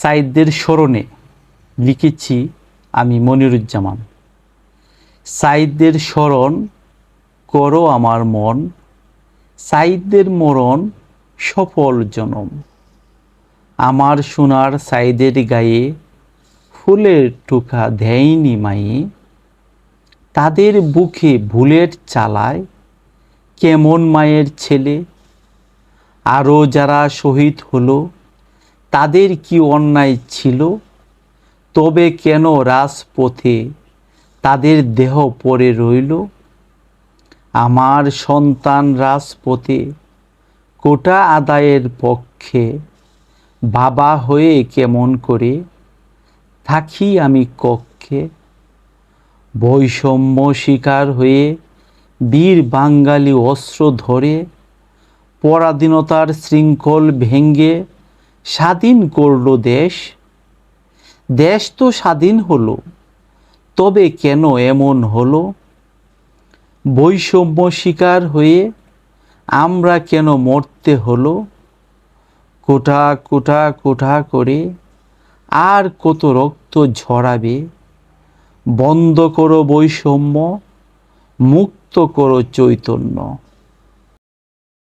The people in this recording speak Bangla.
সাইদদের স্মরণে লিখেছি আমি মনিরুজ্জামান। সাইদদের স্মরণ করো আমার মন, সাইদদের মরণ সফল জনম। আমার সোনার সাইদের গায়ে ফুলের টোকা দেয়নি মায়ে, তাদের বুকে বুলেট চালায় কেমন মায়ের ছেলে। আরও যারা শহীদ হলো তাদের কি অন্যায় ছিল, তবে কেন রাজপথে তাদের দেহ পড়ে রইল। আমার সন্তান রাজপথে কোটা আদায়ের পক্ষে, বাবা হয়ে কেমন করে থাকি আমি কক্ষে। বৈষম্য শিকার হয়ে বীর বাঙালি অস্ত্র ধরে পরাধীনতার শৃঙ্খল ভেঙ্গে স্বাধীন করল দেশ। দেশ তো স্বাধীন হলো, তবে কেন এমন হলো। বৈষম্য শিকার হয়ে আমরা কেন মরতে হলো। কোটা কোটা কোটা করে আর কত রক্ত ঝরাবে। বন্ধ করো বৈষম্য, মুক্ত করো চৈতন্য।